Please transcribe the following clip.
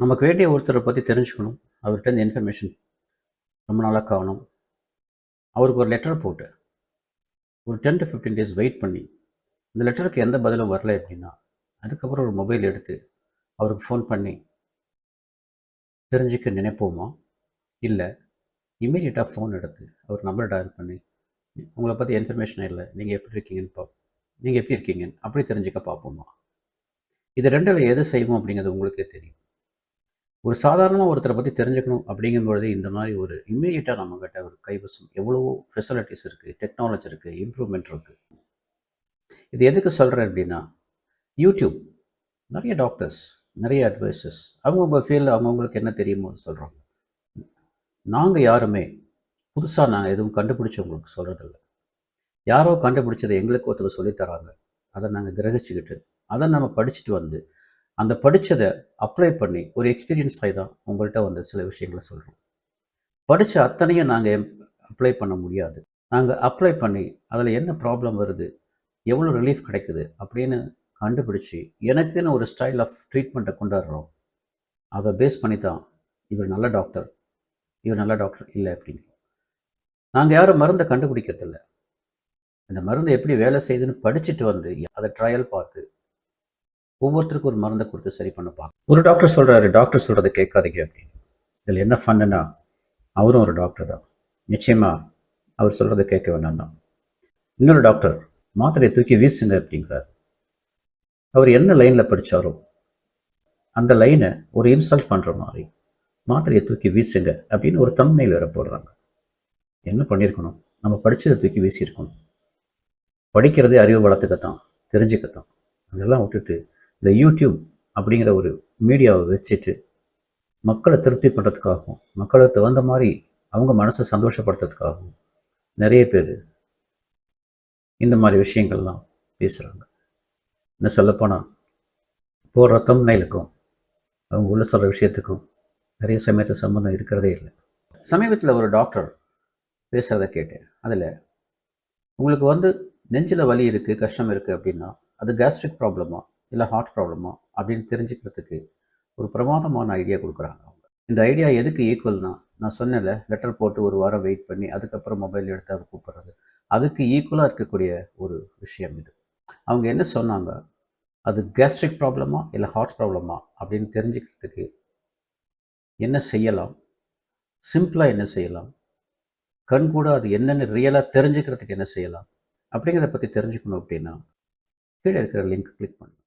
நமக்கு வேண்டிய ஒருத்தரை பற்றி தெரிஞ்சுக்கணும். அவர்கிட்ட இந்த இன்ஃபர்மேஷன் ரொம்ப நாளாக காணும். அவருக்கு ஒரு லெட்டர் போட்டு ஒரு 10 to 15 டேஸ் வெயிட் பண்ணி இந்த லெட்டருக்கு எந்த பதிலும் வரல அப்படின்னா அதுக்கப்புறம் ஒரு மொபைல் எடுத்து அவருக்கு ஃபோன் பண்ணி தெரிஞ்சுக்க நினைப்போமா? இல்லை இமீடியட்டாக ஃபோன் எடுத்து அவர் நம்பர் டயல் பண்ணி உங்களை பற்றி இன்ஃபர்மேஷன் இல்லை, நீங்கள் எப்படி இருக்கீங்கன்னு நீங்கள் எப்படி இருக்கீங்கன்னு அப்படி தெரிஞ்சுக்க பார்ப்போமா? இது ரெண்டில் எது செய்வோம் அப்படிங்கிறது உங்களுக்கே தெரியும். ஒரு சாதாரணமாக ஒருத்தரை பற்றி தெரிஞ்சுக்கணும் அப்படிங்கும்பொழுது இந்த மாதிரி ஒரு இம்மீடியட்டாக நம்மக்கிட்ட ஒரு கைவசம் எவ்வளவோ ஃபெசிலிட்டிஸ் இருக்குது, டெக்னாலஜி இருக்குது, இம்ப்ரூவ்மெண்ட் இருக்குது. இது எதுக்கு சொல்கிறேன் அப்படின்னா, யூடியூப் நிறைய டாக்டர்ஸ், நிறைய அட்வைசஸ் அவங்கவுங்க ஃபீல்டில் அவங்கவுங்களுக்கு என்ன தெரியுமோ சொல்கிறாங்க. நாங்கள் யாருமே புதுசாக நாங்கள் எதுவும் கண்டுபிடிச்சவங்களுக்கு சொல்கிறதில்ல. யாரோ கண்டுபிடிச்சதை எங்களுக்கு ஒருத்தர் சொல்லித்தராங்க. அதை நாங்கள் கிரகிச்சுக்கிட்டு அதை நம்ம படிச்சுட்டு வந்து அந்த படித்ததை அப்ளை பண்ணி ஒரு எக்ஸ்பீரியன்ஸ் ஆகி தான் உங்கள்கிட்ட வந்து சில விஷயங்களை சொல்கிறோம். படித்த அத்தனையும் நாங்கள் அப்ளை பண்ண முடியாது. நாங்கள் அப்ளை பண்ணி அதில் என்ன ப்ராப்ளம் வருது, எவ்வளோ ரிலீஃப் கிடைக்குது அப்படின்னு கண்டுபிடிச்சி எனக்குன்னு ஒரு ஸ்டைல் ஆஃப் ட்ரீட்மெண்ட்டை கொண்டாடுறோம். அதை பேஸ் பண்ணி தான் இவர் நல்ல டாக்டர், இவர் நல்ல டாக்டர் இல்லை அப்படிங்கிறோம். நாங்கள் யாரும் மருந்தை கண்டுபிடிக்கிறதில்ல. இந்த மருந்து எப்படி வேலை செய்யுதுன்னு படிச்சுட்டு வந்து அதை ட்ரையல் பார்த்து ஒவ்வொருத்தருக்கும் ஒரு மருந்தை கொடுத்து சரி பண்ண பார்க்க. ஒரு டாக்டர் சொல்கிறாரு, டாக்டர் சொல்கிறத கேட்காதீங்க அப்படின்னு. இதில் என்ன ஃபன்னுன்னா, அவரும் ஒரு டாக்டர் தான், நிச்சயமாக அவர் சொல்கிறத கேட்க வேண்டாம் தான். இன்னொரு டாக்டர் மாத்திரையை தூக்கி வீசுங்க அப்படிங்கிறார். அவர் என்ன லைனில் படித்தாரோ அந்த லைனை ஒரு இன்சல்ட் பண்ணுற மாதிரி மாத்திரையை தூக்கி வீசுங்க அப்படின்னு ஒரு தம்ப்நெயில் வேற போடுறாங்க. என்ன பண்ணியிருக்கணும்? நம்ம படித்ததை தூக்கி வீசியிருக்கணும். படிக்கிறதே அறிவு வளர்த்துக்கத்தான், தெரிஞ்சுக்கத்தான். அதெல்லாம் விட்டுட்டு இந்த யூடியூப் அப்படிங்கிற ஒரு மீடியாவை வச்சுட்டு மக்களை திருப்தி பண்ணுறதுக்காகவும் மக்களுக்கு தகுந்த மாதிரி அவங்க மனசை சந்தோஷப்படுத்துறதுக்காகவும் நிறைய பேர் இந்த மாதிரி விஷயங்கள்லாம் பேசுகிறாங்க. என்ன சொல்லப்போனால் போடுற தம்ப்நெயிலுக்கும் அவங்க உள்ள சொல்கிற விஷயத்துக்கும் நிறைய சமயத்தில் சம்மந்தம் இருக்கிறதே இல்லை. சமீபத்தில் ஒரு டாக்டர் பேசுகிறத கேட்டேன். அதில் உங்களுக்கு வந்து நெஞ்சில் வலி இருக்குது, கஷ்டம் இருக்குது அப்படின்னா அது கேஸ்ட்ரிக் ப்ராப்ளமா இல்லை ஹார்ட் ப்ராப்ளமா அப்படின்னு தெரிஞ்சுக்கிறதுக்கு ஒரு பிரமாதமான ஐடியா கொடுக்குறாங்க அவங்க. இந்த ஐடியா எதுக்கு ஈக்குவல்னா, நான் சொன்னேன்ல, லெட்டர் போட்டு ஒரு வாரம் வெயிட் பண்ணி அதுக்கப்புறம் மொபைல் எடுத்து அதை கூப்பிட்றது, அதுக்கு ஈக்குவலாக இருக்கக்கூடிய ஒரு விஷயம் இது. அவங்க என்ன சொன்னாங்க, அது கேஸ்ட்ரிக் ப்ராப்ளமா இல்லை ஹார்ட் ப்ராப்ளமா அப்படின்னு தெரிஞ்சுக்கிறதுக்கு என்ன செய்யலாம், சிம்பிளாக என்ன செய்யலாம், கண் கூட அது என்னென்னு ரியலாக தெரிஞ்சுக்கிறதுக்கு என்ன செய்யலாம் அப்படிங்கிறத பற்றி தெரிஞ்சுக்கணும் அப்படின்னா கீழே இருக்கிற லிங்க் கிளிக் பண்ணுங்கள்.